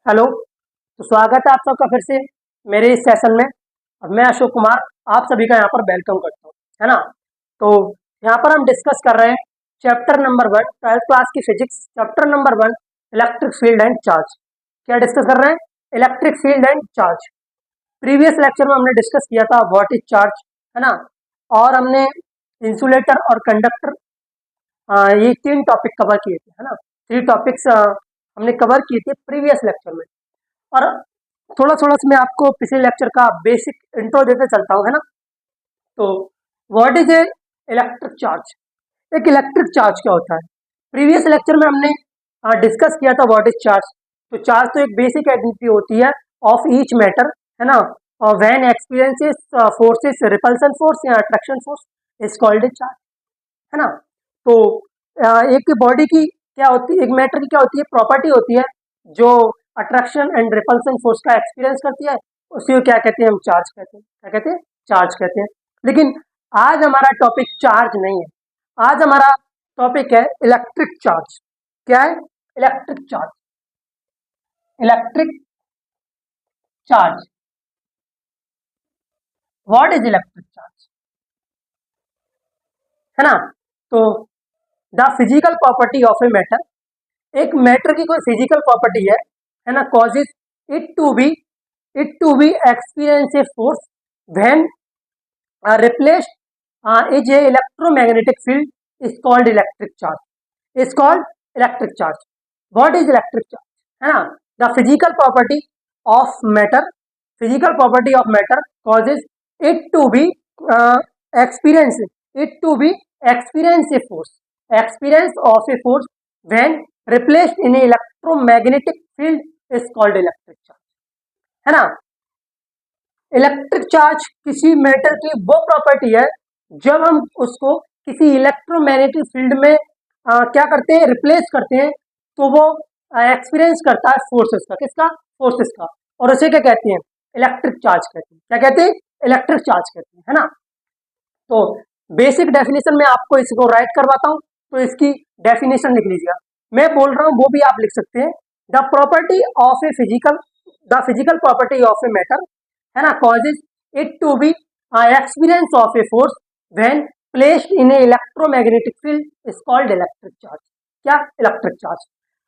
Hello. तो स्वागत है आप सबका फिर से मेरे इस सेशन में। और मैं अशोक कुमार आप सभी का यहाँ पर वेलकम करता हूँ, है ना। तो यहाँ पर हम डिस्कस कर रहे हैं चैप्टर नंबर 1 ट्वेल्थ क्लास की physics, chapter number 1 electric field and charge. क्या डिस्कस कर रहे हैं? Electric field and charge. Previous lecture में हमने डिस्कस किया था व्हाट इज चार्ज, है ना। और हमने इंसुलेटर और कंडक्टर, ये 3 टॉपिक कवर किए थे, है ना। 3 टॉपिक्स हमने कवर किए थे प्रीवियस लेक्चर में। और थोड़ा थोड़ा मैं आपको पिछले लेक्चर का बेसिक इंट्रो देते चलता हूँ, है ना। तो what is a electric charge? एक इलेक्ट्रिक चार्ज क्या होता है? प्रीवियस लेक्चर में हमने डिस्कस किया था व्हाट इज चार्ज। तो चार्ज तो एक बेसिक आइडेंटिटी होती है ऑफ ईच मैटर, है ना। और when experiences forces repulsion force या attraction force is called a charge, है ना। तो एक बॉडी की क्या होती है, एक मैटर की क्या होती है, प्रॉपर्टी होती है जो अट्रैक्शन एंड रिपल्सन फोर्स का एक्सपीरियंस करती है, उसी को क्या कहते हैं? हम चार्ज कहते हैं। क्या कहते हैं? चार्ज कहते हैं। लेकिन आज हमारा टॉपिक चार्ज नहीं है, आज हमारा टॉपिक है इलेक्ट्रिक चार्ज। क्या है? Electric charge. Electric charge. What is electric charge, है ना। तो the physical property of a matter, एक मैटर की कोई फिजिकल प्रॉपर्टी है ना, causes it to be experience a force when replaced is a electromagnetic field is called electric charge, is called electric charge. What is electric charge, है ना। The physical property of matter, physical property of matter causes it to be experience a force, experience of a force when replaced in a electromagnetic field is called electric charge, है ना। Electric charge किसी matter की वो property है जब हम उसको किसी इलेक्ट्रोमैग्नेटिक फील्ड में क्या करते हैं? रिप्लेस करते हैं, तो वो एक्सपीरियंस करता है फोर्सेस का। किसका? फोर्सेस का। और उसे क्या कहते हैं? इलेक्ट्रिक चार्ज कहते हैं। क्या कहते हैं? इलेक्ट्रिक चार्ज कहते हैं, है ना। तो बेसिक डेफिनेशन में आपको इसको राइट करवाता हूँ, तो इसकी डेफिनेशन लिख लीजिएगा। मैं बोल रहा हूँ वो भी आप लिख सकते हैं। The property of a physical, the physical property of a matter, है ना, causes it to be experience of a force when placed in a electromagnetic field is called electric charge। क्या? Electric charge.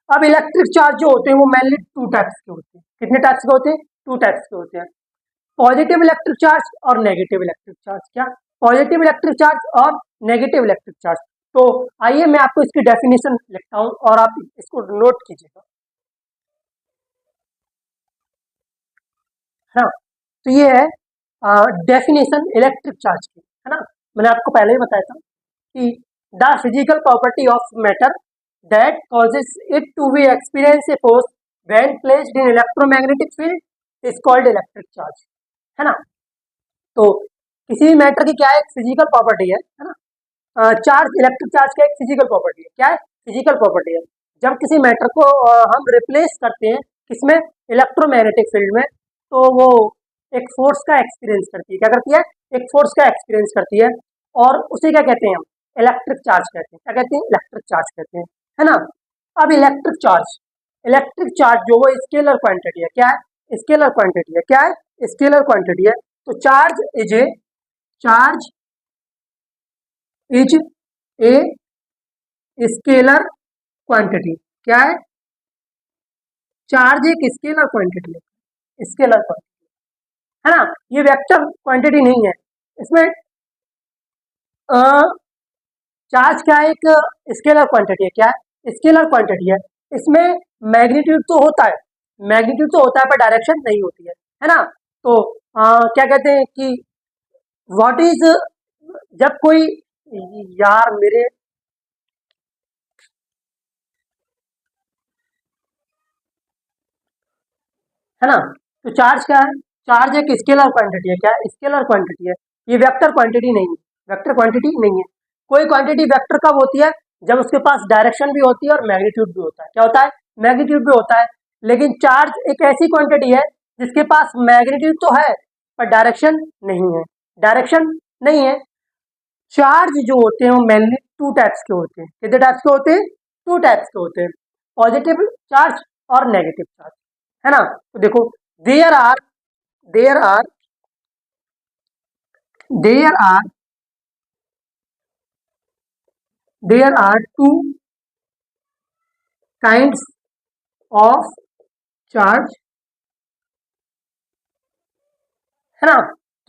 अब electric charge जो होते हैं वो mainly 2 types के होते हैं। कितने टाइप्स के होते हैं? 2 टाइप्स के होते हैं, पॉजिटिव इलेक्ट्रिक चार्ज और नेगेटिव इलेक्ट्रिक चार्ज। क्या? पॉजिटिव इलेक्ट्रिक चार्ज और नेगेटिव इलेक्ट्रिक चार्ज। तो आइए मैं आपको इसकी डेफिनेशन लिखता हूँ और आप इसको नोट कीजिएगा, है ना। तो ये है डेफिनेशन इलेक्ट्रिक चार्ज की, है ना। मैंने आपको पहले ही बताया था कि the physical property of matter that causes it to be experience a force when placed in electromagnetic field is called electric charge, है ना। तो किसी भी मैटर की क्या है? एक फिजिकल प्रॉपर्टी है ना। चार्ज, इलेक्ट्रिक चार्ज का एक फिजिकल प्रॉपर्टी है। क्या है? फिजिकल प्रॉपर्टी है। जब किसी मैटर को हम रिप्लेस करते हैं किसमें? इलेक्ट्रोमैग्नेटिक फील्ड में, तो वो एक फोर्स का एक्सपीरियंस करती है। क्या करती है? एक फोर्स का एक्सपीरियंस करती है, और उसे क्या कहते हैं? हम इलेक्ट्रिक चार्ज कहते हैं। क्या कहते हैं? इलेक्ट्रिक चार्ज कहते हैं, है ना। अब इलेक्ट्रिक चार्ज जो वो स्केलर क्वांटिटी है। क्या है? स्केलर क्वांटिटी है। क्या है? स्केलर क्वांटिटी है। तो charge is a scalar quantity. क्या है? चार्ज एक स्केलर क्वांटिटी है, स्केलर क्वांटिटी, है ना। ये वेक्टर क्वांटिटी नहीं है। इसमें चार्ज क्या है? एक स्केलर क्वांटिटी है। क्या है? स्केलर क्वांटिटी है। इसमें मैग्नीट्यूड तो होता है, मैग्नीट्यूड तो होता है, पर डायरेक्शन नहीं होती है ना। तो क्या कहते हैं कि व्हाट इज, जब कोई, यार मेरे, है ना। तो चार्ज क्या है? चार्ज एक स्केलर क्वांटिटी है। क्या है? स्केलर क्वांटिटी है। ये वेक्टर क्वांटिटी नहीं है, वेक्टर क्वांटिटी नहीं है। कोई क्वांटिटी वेक्टर कब होती है? जब उसके पास डायरेक्शन भी होती है और मैग्नीट्यूड भी होता है। क्या होता है? मैग्नीट्यूड भी होता है। लेकिन चार्ज एक ऐसी क्वांटिटी है जिसके पास मैग्नीट्यूड तो है पर डायरेक्शन नहीं है, डायरेक्शन नहीं है। चार्ज जो होते हैं वो मेनली 2 टाइप्स के होते हैं। कितने टाइप्स के होते हैं? 2 टाइप्स के होते हैं, पॉजिटिव चार्ज और नेगेटिव चार्ज। है ना। तो देखो there are there are there are there are two kinds of charge, है ना।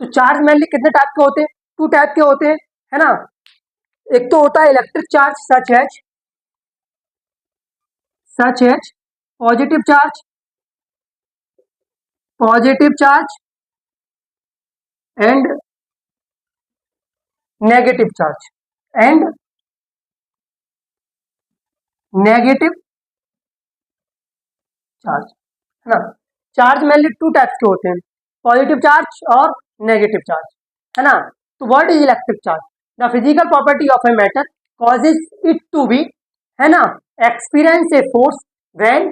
तो चार्ज मेनली कितने टाइप के होते हैं, टू टाइप के होते हैं, है ना। एक तो होता है electric charge such as positive charge and negative charge and negative charge, है ना। चार्ज मेनली टू टाइप्स के होते हैं, पॉजिटिव चार्ज और नेगेटिव चार्ज, है ना। तो what is electric charge? The physical property of a matter causes it to be, है ना, experience a force when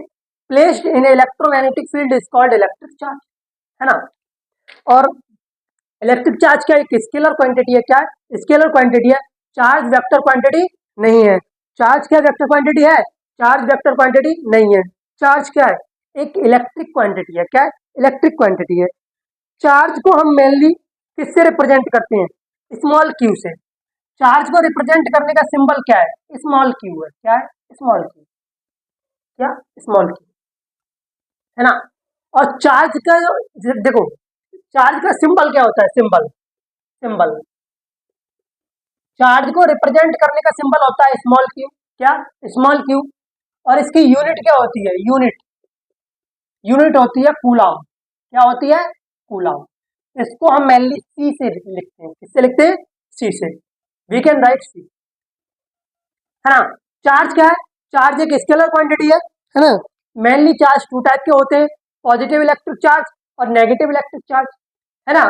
placed in electromagnetic field is called electric charge, है ना। और इलेक्ट्रिक चार्ज क्या एक स्केलर क्वांटिटी है, क्या स्केलर क्वांटिटी है, चार्ज वेक्टर क्वांटिटी नहीं है। चार्ज क्या वेक्टर क्वांटिटी है? चार्ज वेक्टर क्वांटिटी नहीं है। चार्ज क्या है? एक इलेक्ट्रिक क्वांटिटी है। क्या है? इलेक्ट्रिक क्वांटिटी है। चार्ज को हम मेनली किससे रिप्रेजेंट करते हैं? स्मॉल क्यू से। चार्ज को रिप्रेजेंट करने का सिंबल क्या है? स्मॉल क्यू है। क्या है? Small Q. क्या? स्मॉल क्यू, है ना। और चार्ज का देखो चार्ज का सिंबल क्या होता है? सिंबल सिंबल चार्ज को रिप्रेजेंट करने का सिंबल होता है स्मॉल क्यू। क्या? Small Q. और इसकी यूनिट क्या होती है? यूनिट होती है कूलाम। क्या होती है? कूलाम। इसको हम मेनली सी से लिखते हैं। किससे लिखते हैं? सी से। वी कैन राइट सी, है ना। चार्ज क्या है? चार्ज एक स्केलर क्वांटिटी है ना। मेनली चार्ज टू टाइप के होते हैं, पॉजिटिव इलेक्ट्रिक चार्ज और नेगेटिव इलेक्ट्रिक चार्ज, है ना।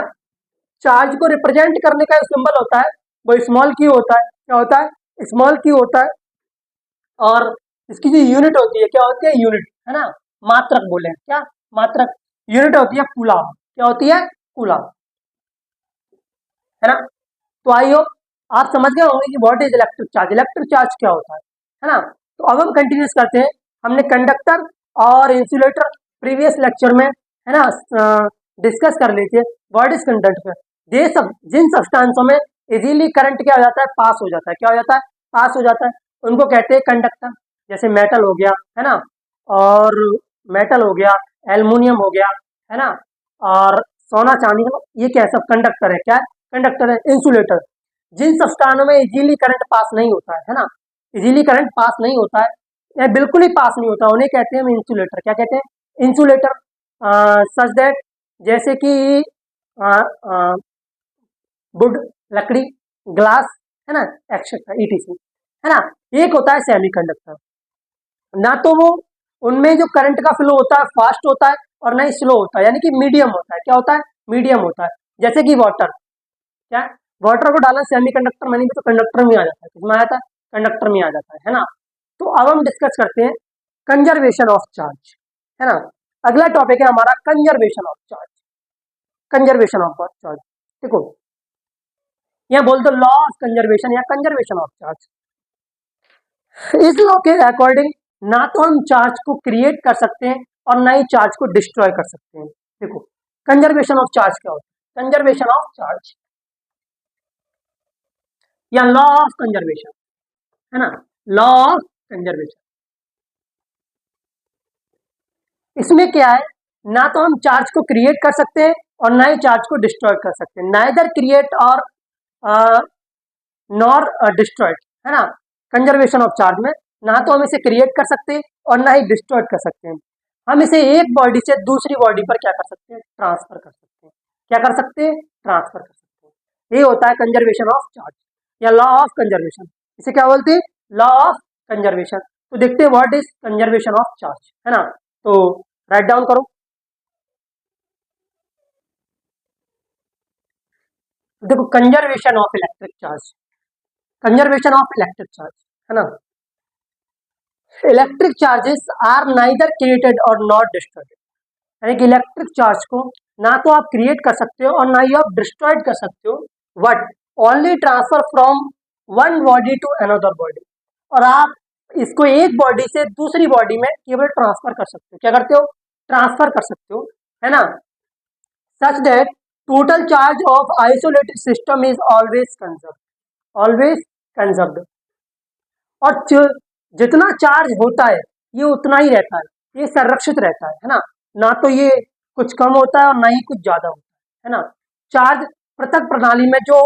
चार्ज को रिप्रेजेंट करने का सिंबल होता है वो स्मॉल क्यू होता है। क्या होता है? स्मॉल क्यू होता है। और इसकी जो यूनिट होती है क्या होती है? यूनिट, है ना। मात्रक बोले क्या? मात्रक। यूनिट होती है कूलाम। क्या होती है? कूलाम, है ना। तो आई होप आप समझ गए होंगे कि what is electric charge, electric charge क्या होता है ना। तो अब हम कंटिन्यूस करते हैं। हमने कंडक्टर और इंसुलेटर प्रीवियस लेक्चर में, है ना, डिस्कस कर ली थी। What is conductor? ये सब जिन सब्सटेंसों में इजीली करंट क्या हो जाता है? पास हो जाता है। क्या हो जाता है? पास हो जाता है। उनको कहते हैं कंडक्टर। जैसे मेटल हो गया, है ना, और मेटल हो गया, एल्युमिनियम हो गया, है ना, और सोना चांदी, ये क्या है? सब कंडक्टर है। क्या है? कंडक्टर है। इंसुलेटर जिन सब्सटेंसों में इजीली करंट पास नहीं होता है ना, इजीली करंट पास नहीं होता है या बिल्कुल ही पास नहीं होता, उन्हें कहते हैं हम इंसुलेटर। क्या कहते हैं? इंसुलेटर। सच दैट, जैसे कि वुड, लकड़ी, ग्लास, है ना, एक्सेट्रा ईटीसी, है ना। एक होता है सेमीकंडक्टर। ना तो वो उनमें जो करंट का फ्लो होता है फास्ट होता है और ना ही स्लो होता है, यानी कि मीडियम होता है। क्या होता है? मीडियम होता है। जैसे कि वाटर, क्या? वाटर को डाला सेमीकंडक्टर में नहीं तो कंडक्टर में आ जाता है। किसमें आ जाता है? कंडक्टर में आ जाता है ना। तो अब हम डिस्कस करते हैं कंजर्वेशन ऑफ चार्ज, है ना। अगला टॉपिक है हमारा conservation of charge. Conservation of charge, देखो यहाँ बोल दो लॉ ऑफ कंजर्वेशन या कंजर्वेशन ऑफ चार्ज। इस लॉ के अकॉर्डिंग ना तो हम चार्ज को क्रिएट कर सकते हैं और ना ही चार्ज को डिस्ट्रॉय कर सकते हैं। देखो कंजर्वेशन ऑफ चार्ज क्या होता है? कंजर्वेशन ऑफ चार्ज या लॉ ऑफ कंजर्वेशन, है ना, लॉ ऑफ कंजर्वेशन। इसमें क्या है? ना तो हम चार्ज को क्रिएट कर सकते हैं और ना ही चार्ज को डिस्ट्रॉय कर सकते हैं। नाइदर क्रिएट और नॉर डिस्ट्रॉयड, है ना। कंजर्वेशन ऑफ चार्ज में ना तो हम इसे क्रिएट कर सकते हैं और ना ही डिस्ट्रॉयड कर सकते हैं। हम इसे एक बॉडी से दूसरी बॉडी पर क्या कर सकते हैं? ट्रांसफर कर सकते हैं। क्या कर सकते हैं? ट्रांसफर कर सकते हैं। ये होता है कंजर्वेशन ऑफ चार्ज या लॉ ऑफ कंजर्वेशन। इसे क्या बोलते हैं? Law of conservation. तो देखते हैं what is conservation of charge, है ना। तो राइट डाउन करो। देखो conservation of electric charge, conservation of electric charge, है ना। Electric charges are neither created और नॉट डिस्ट्रॉयड, यानी कि इलेक्ट्रिक चार्ज को ना तो आप क्रिएट कर सकते हो और ना ही आप डिस्ट्रॉयड कर सकते हो, but only transfer from one body to another body. और आप इसको एक बॉडी से दूसरी बॉडी में केवल ट्रांसफर कर सकते हो। क्या करते हो? ट्रांसफर कर सकते हो, है ना, such that total charge of isolated system is always conserved. और जितना चार्ज होता है ये उतना ही रहता है, ये संरक्षित रहता है ना, ना तो ये कुछ कम होता है और ना ही कुछ ज्यादा होता है ना। चार्ज पृथक प्रणाली में जो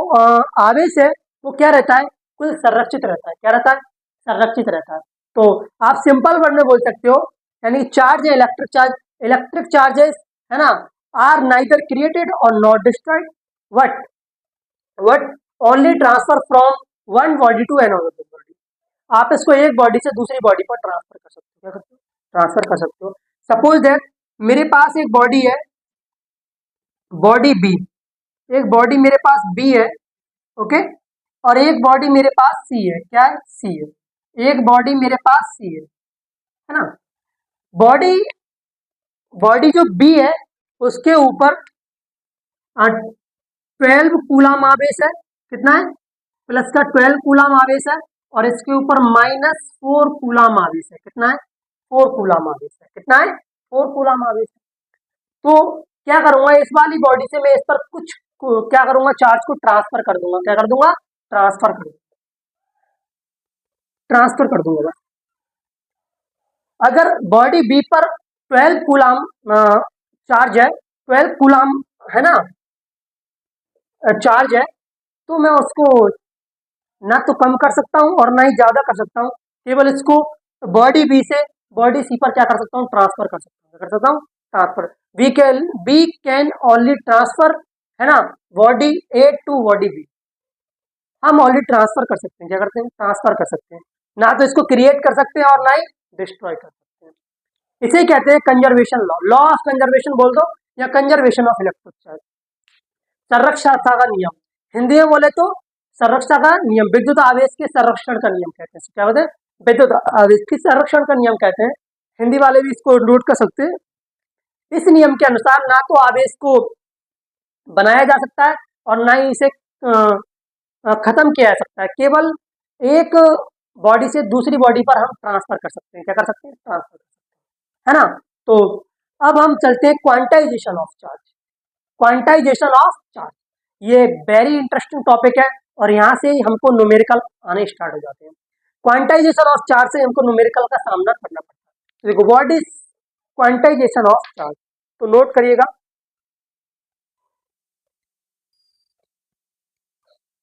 आवेश है वो क्या रहता है, कुल संरक्षित रहता है। क्या रहता है, संरक्षित रहता है। तो आप सिंपल वर्ड में बोल सकते हो, यानी चार्ज है इलेक्ट्रिक चार्जेस, है ना, आर नाइदर क्रिएटेड और not destroyed, but but only transfer from one body to another body. आप इसको एक बॉडी से दूसरी बॉडी पर ट्रांसफर कर सकते हो। क्या करते हो, ट्रांसफर कर सकते हो। सपोज दैट मेरे पास एक बॉडी है, बॉडी बी, एक बॉडी मेरे पास बी है, ओके, और एक बॉडी मेरे पास सी है। क्या है, सी है। एक बॉडी मेरे पास सी है ना। बॉडी बॉडी जो बी है उसके ऊपर 12 कूलम आवेश है। कितना है, प्लस का 12 कूलम आवेश है, और इसके ऊपर -4 कूलम आवेश है। कितना है, 4 कूलम आवेश है। कितना है, 4 कूलम आवेश है। तो क्या करूंगा, इस वाली बॉडी से मैं इस पर कुछ क्या करूंगा, चार्ज को ट्रांसफर कर दूंगा। क्या कर दूंगा, ट्रांसफर कर दूंगा। अगर बॉडी बी पर 12 कूलम चार्ज है, 12 कूलम है ना, चार्ज है, तो मैं उसको ना तो कम कर सकता हूं और ना ही ज्यादा कर सकता हूं। केवल इसको बॉडी बी से बॉडी सी पर क्या कर सकता हूं, ट्रांसफर कर सकता हूं। कर सकता हूं transfer. We can only transfer, है ना, body A to body B. हम ओनली ट्रांसफर कर सकते हैं। क्या करते हैं, ट्रांसफर कर सकते हैं। ना तो इसको क्रिएट कर सकते हैं और ना ही डिस्ट्रॉय कर सकते हैं। इसे कहते हैं conservation law, law of conservation बोल दो, या कंजर्वेशन ऑफ इलेक्ट्रिक चार्ज, संरक्षता का नियम। हिंदी में बोले तो संरक्षता का नियम, विद्युत आवेश के संरक्षण का नियम कहते हैं। क्या बोलते हैं, विद्युत आवेश के संरक्षण का नियम कहते हैं। हिंदी वाले भी इसको नोट कर सकते हैं। इस नियम के अनुसार ना तो आवेश को बनाया जा सकता है और ना ही इसे खत्म किया जा सकता है। केवल एक बॉडी से दूसरी बॉडी पर हम ट्रांसफर कर सकते हैं। क्या कर सकते हैं, ट्रांसफर कर सकते हैं, है ना। तो अब हम चलते हैं quantization of charge. Quantization of charge ये वेरी इंटरेस्टिंग टॉपिक है, और यहाँ से हमको न्यूमेरिकल आने स्टार्ट हो जाते हैं। क्वांटाइजेशन ऑफ चार्ज से हमको न्यूमेरिकल का सामना करना पड़ता है। देखो, what is quantization of charge, तो नोट करिएगा।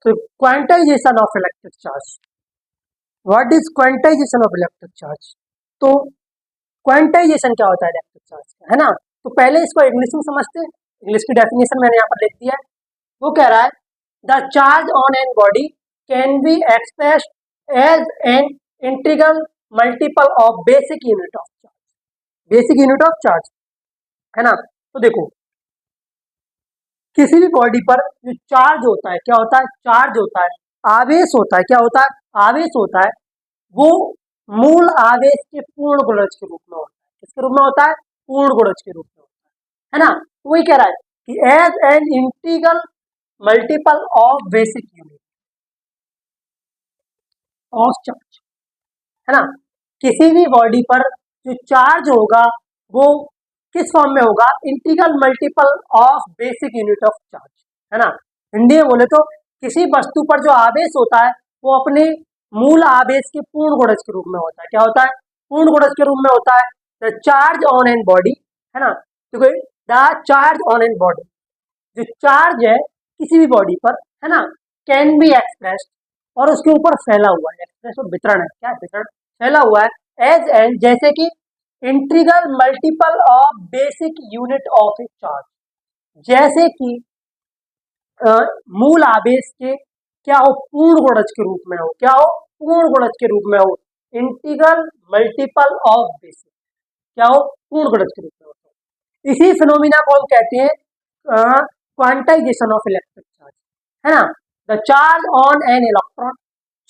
तो quantization of electric charge, what is quantization of electric charge. तो क्वांटाइजेशन क्या होता है इलेक्ट्रिक चार्ज का, है ना। तो पहले इसको इंग्लिश में समझते हैं। इंग्लिश की डेफिनेशन मैंने यहाँ पर लिख दिया है। वो कह रहा है, the charge on an body can be expressed as an integral multiple of basic unit of charge. Basic unit of charge, है ना। तो देखो, किसी भी बॉडी पर जो चार्ज होता है, क्या होता है, चार्ज होता है, आवेश होता है। क्या होता है, आवेश होता है। वो मूल आवेश के पूर्ण गुणज के रूप में होता है। किसके रूप में होता है, पूर्ण गुणज के रूप में होता है ना। तो वही कह रहा है कि as an integral multiple of basic unit of charge, है ना। किसी भी बॉडी पर जो चार्ज होगा वो किस फॉर्म में होगा, integral multiple of basic unit of charge, है ना। हिंदी में बोले तो किसी वस्तु पर जो आवेश होता है वो अपने मूल आवेश के पूर्ण गुणज के रूप में होता है। क्या होता है, पूर्ण गुणज के रूप में होता है। The charge on an body, है ना, तो the charge on an body, जो चार्ज है किसी भी बॉडी पर, है ना, कैन बी एक्सप्रेस्ड, और उसके ऊपर फैला हुआ है, एक्सप्रेस और वितरण है, क्या वितरण, फैला हुआ है, एज एन, जैसे कि integral multiple of basic unit of A charge, जैसे कि मूल आवेश के क्या हो, पूर्ण गुणज के रूप में हो। क्या हो, पूर्ण गुणज के रूप में हो। इंटीग्रल मल्टीपल ऑफ बेसिक, क्या हो, पूर्ण गुणज के रूप में हो। इसी फिनोमिना को हम कहते हैं क्वांटाइजेशन ऑफ इलेक्ट्रिक चार्ज, है ना। The charge on an electron,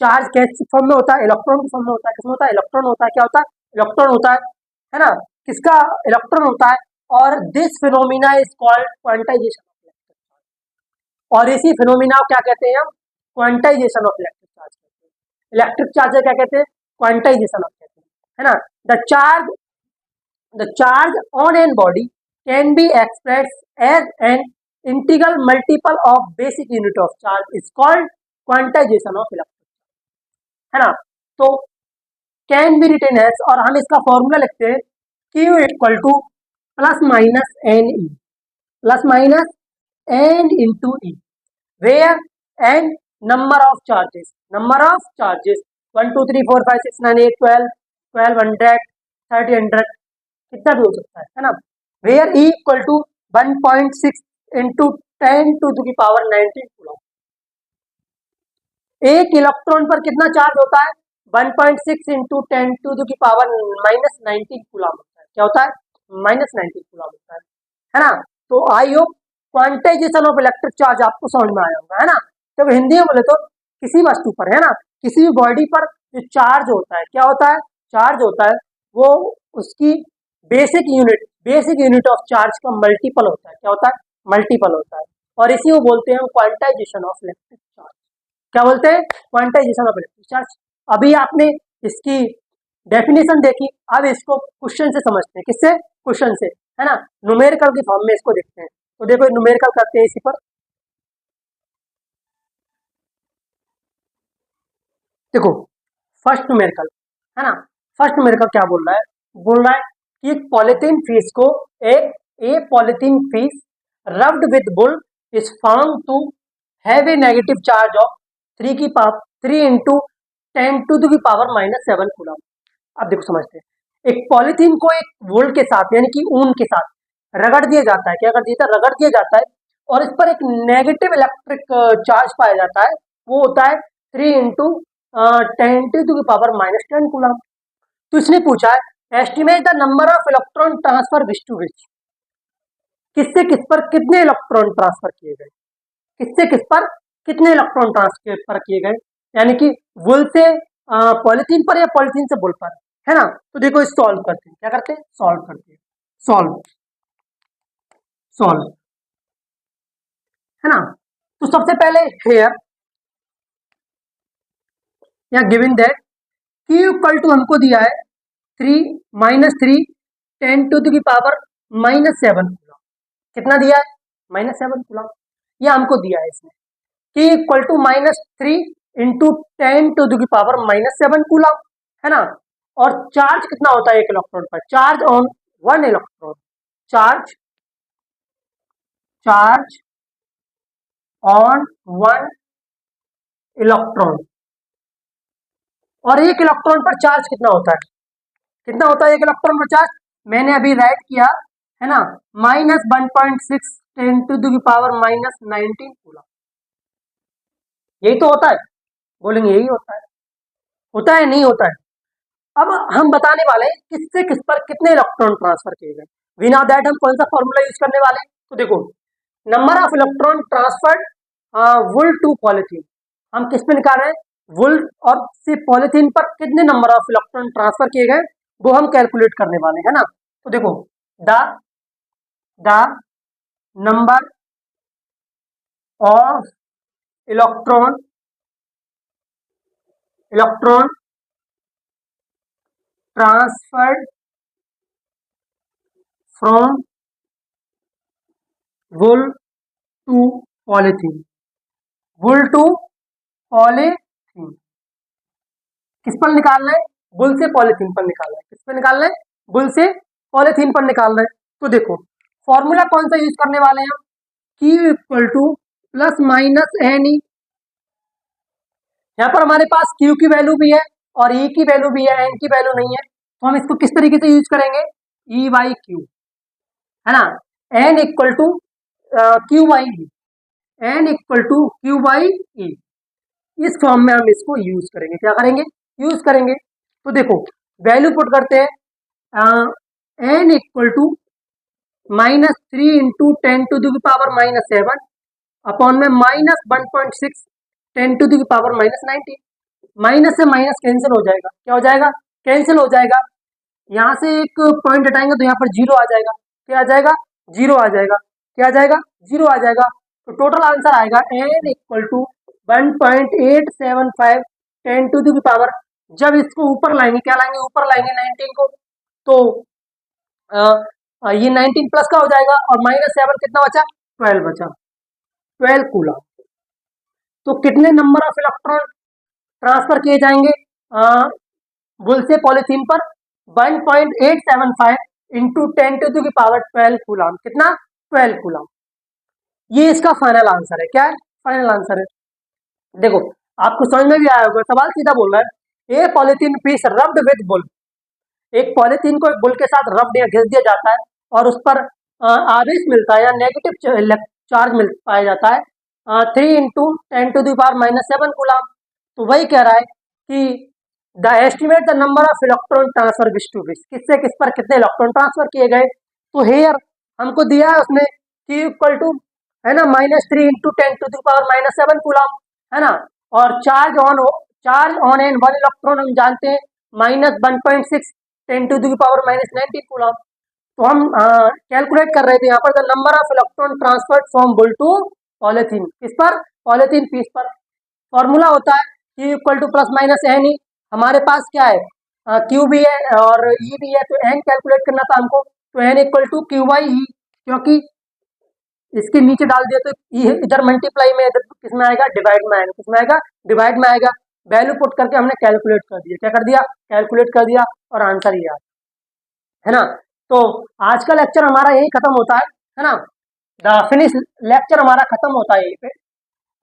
charge कैसे फॉर्म में होता है, इलेक्ट्रॉन की फॉर्म में होता है। किसमें होता है, इलेक्ट्रॉन होता है। क्या होता है, इलेक्ट्रॉन होता है ना। किसका, इलेक्ट्रॉन होता है। और this phenomena is called quantization of electric charge. और इसी फिनोमिना को क्या कहते हैं हम, क्वांटाइजेशन ऑफ इलेक्ट्रिक चार्ज कहते हैं। इलेक्ट्रिक चार्ज क्या कहते हैं, क्वांटाइजेशन ऑफ कहते हैं, है ना। The charge the charge on an body can be express as an integral multiple of basic unit of charge is called quantization of electric, है ना। तो कैन बी रिटेन एज, और हम इसका फॉर्मूला लिखते हैं Q equal to plus minus N E, plus minus N into E, where N number of charges, number of charges 1 2 3 4 5 6 9 8 12 1200 3000 कितना भी हो सकता है ना। Where E equal to 1.6 into 10 to the power 19 coulomb. एक इलेक्ट्रॉन पर कितना चार्ज होता है, 1.6 into 10 to the power minus 19 coulomb होता है। क्या होता है, माइनस 19 कूलम होता है ना। तो I hope quantization of electric charge आपको समझ में आया होगा, है ना। जब हिंदी में बोले तो किसी वस्तु पर, है ना, किसी भी बॉडी पर जो चार्ज होता है, क्या होता है, चार्ज होता है, वो उसकी बेसिक यूनिट ऑफ चार्ज का मल्टीपल होता है। क्या होता है, मल्टीपल होता है, और इसी को बोलते हैं क्वांटाइजेशन ऑफ इलेक्ट्रिक चार्ज। क्या बोलते हैं, क्वांटाइजेशन ऑफ इलेक्ट्रिक चार्ज। अभी आपने इसकी डेफिनेशन देखी, अब इसको क्वेश्चन से समझते हैं। किससे, क्वेश्चन से, है ना। न्यूमेरिकल की फॉर्म में इसको देखते हैं। तो देखो न्यूमेरिकल करते हैं इसी पर। देखो फर्स्ट न्यूमेरिकल, है ना, फर्स्ट न्यूमेरिकल क्या बोल रहा है कि एक पॉलिथीन फीस को a polythene piece rubbed with wool is found to have a negative charge of 3 की power 3 into 10 to the power minus 7 coulomb. अब देखो समझते हैं, एक पॉलिथीन को एक वुल के साथ यानी कि ऊन के साथ रगड़ दिया जाता है। क्या कर दिया, रगड़ दिया जाता है, और इस पर एक नेगेटिव इलेक्ट्रिक चार्ज पाया जाता है। वो होता है 3 into 10 to the power minus 10 coulomb. तो इसने पूछा है estimate the number of electron transfer which to which, किससे किस पर कितने इलेक्ट्रॉन ट्रांसफर किए गए, किससे किस पर कितने इलेक्ट्रॉन ट्रांसफर किए गए, यानी कि वुल से पॉलिथीन पर या पॉलिथीन से वुल पर, है ना। तो देखो इस सॉल्व करते हैं, क्या करते हैं, सॉल्व करते हैं, सॉल्व सॉल्व, है ना। तो सबसे पहले हेयर या given that Q equal to हमको दिया है 3 minus 3 10 to the power minus 7 coulomb. कितना दिया है, माइनस 7 कूलम, यह हमको दिया है इसमें। Q equal to minus 3 into 10 to the power minus 7 coulomb, है ना। और चार्ज कितना होता है एक इलेक्ट्रॉन पर, charge on 1 electron, charge charge on 1 electron, और एक इलेक्ट्रॉन पर चार्ज कितना होता है, कितना होता है एक इलेक्ट्रॉन पर चार्ज, मैंने अभी राइट किया, है ना, minus 1.6 10 to the power minus 19 coulomb. यही तो होता है, बोलेंगे यही होता है नहीं होता है। अब हम बताने वाले हैं किससे किस पर कितने इलेक्ट्रॉन ट्रांसफर किए गए। बिना दैट हम कौन सा फॉर्मूला यूज करने वाले हैं, तो देखो number of electron transferred wool to polythene, हम किस पे निकाल रहे हैं, वुल और से पॉलिथीन पर कितने नंबर ऑफ इलेक्ट्रॉन ट्रांसफर किए गए वो हम कैलकुलेट करने वाले हैं, है ना। तो देखो the number of electron transferred from wool to polythene, wool to polythene, किस पर निकालना है, वुल से पॉलिथीन पर निकालना है, किस पर निकालना है, वुल से पॉलिथीन पर निकालना है। तो देखो फॉर्मूला कौन सा यूज करने वाले हैं, Q equal to plus minus N E. यहाँ पर हमारे पास Q की वैल्यू भी है और E की वैल्यू भी है, N की वैल्यू नहीं है, तो हम इसको किस तरीके से यूज करेंगे, E बाई क्यू, है ना, N equal to Q by E, N equal to Q by E, इस फॉर्म में हम इसको यूज करेंगे। क्या करेंगे, यूज करेंगे। तो देखो वैल्यू पुट करते हैं, N equal to minus 3 into 10 to the power minus 7 upon में minus 1.6 10 to the power minus 19, minus से माइनस कैंसिल हो जाएगा, क्या हो जाएगा, कैंसिल हो जाएगा। यहाँ से एक पॉइंट हटाएंगे तो यहाँ पर जीरो आ जाएगा, क्या आ जाएगा, जीरो आ जाएगा, क्या आ जाएगा, जीरो आ जाएगा। तो टोटल आंसर आएगा N equal to 1.875 10 to the power, जब इसको ऊपर लाएंगे, क्या लाएंगे, ऊपर लाएंगे 19 को, तो ये 19 प्लस का हो जाएगा और -7 कितना बचा, 12 बचा, 12 कूलम। तो कितने नंबर ऑफ इलेक्ट्रॉन ट्रांसफर किए जाएंगे बुल से पॉलीथीन पर, 1.875 इंटू 10⁻12 कूलम, कितना, 12 कूलम। ये इसका फाइनल आंसर है। क्या है फाइनल आंसर है? देखो आपको समझ में भी आया होगा, सवाल सीधा बोल रहा है, a polythene piece rubbed with wool, एक पॉलीथीन को एक बुल के साथ रब या घिस दिया जाता है और उस पर आवेश मिलता है या नेगेटिव चार्ज मिल पाया जाता है 3 इंटू 10⁻⁻7 कूलम। तो वही कह रहा है कि the estimate the number of electron transfer which to which, किससे किस पर कितने इलेक्ट्रॉन ट्रांसफर किए गए। तो हेयर हमको दिया है उसने Q इक्वल टू, है ना, -3 इंटू 10⁻⁻7 कूलम, है ना। और charge on N one electron हम जानते हैं -1.6 10⁻⁻19 कूलम। तो हम कैलकुलेट कर रहे थे यहाँ पर the number of electron transferred from wool to polythene, किस पर, पॉलीथीन पीस पर। फॉर्मूला होता है Q equal to plus minus N E, हमारे पास क्या है, Q भी है और E भी है, तो एन कैलकुलेट करना था हमको, तो N equal to Q by E, क्योंकि इसके नीचे डाल दिया तो E इधर मल्टीप्लाई में, इधर किस में आएगा, डिवाइड में आएगा, किस में आएगा, डिवाइड में आएगा। वैल्यू पुट करके हमने कैलकुलेट कर दिया, क्या कर दिया, कैलकुलेट कर दिया और आंसर ये आया, है ना। तो आज का लेक्चर हमारा यही खत्म होता है ना, द फिनिश लेक्चर हमारा खत्म होता है यहीं पे।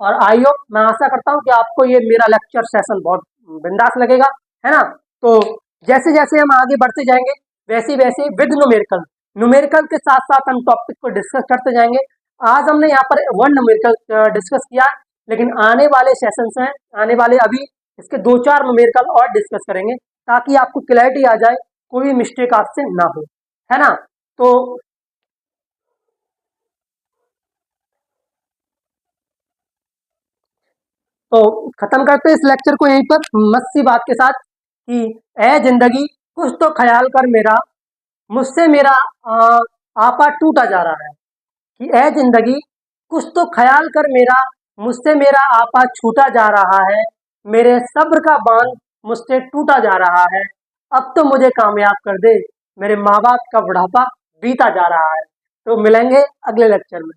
और आई होप, मैं आशा करता हूँ कि आपको ये मेरा लेक्चर सेशन बहुत बिंदास लगेगा, है ना। तो जैसे जैसे हम आगे बढ़ते जाएंगे वैसे वैसे विद न्यूमेरिकल, न्यूमेरिकल के साथ साथ हम टॉपिक को डिस्कस करते जाएंगे। आज हमने यहाँ पर वन न्यूमेरिकल डिस्कस किया, लेकिन आने वाले सेशंस में, आने वाले अभी इसके 2-4 न्यूमेरिकल और डिस्कस करेंगे ताकि आपको क्लैरिटी आ जाए, कोई मिस्टेक आपसे ना हो, है ना। तो खत्म करते हैं इस लेक्चर को यहीं पर मस्त सी बात के साथ कि ए जिंदगी कुछ तो ख्याल कर मेरा, मुझसे मेरा आपा टूटा जा रहा है, कि ए जिंदगी कुछ तो ख्याल कर मेरा, मुझसे मेरा आपा छूटा जा रहा है, मेरे सब्र का बांध मुझसे टूटा जा रहा है, अब तो मुझे कामयाब कर दे, मेरे माँ बाप का बुढ़ापा बीता जा रहा है। तो मिलेंगे अगले लेक्चर में।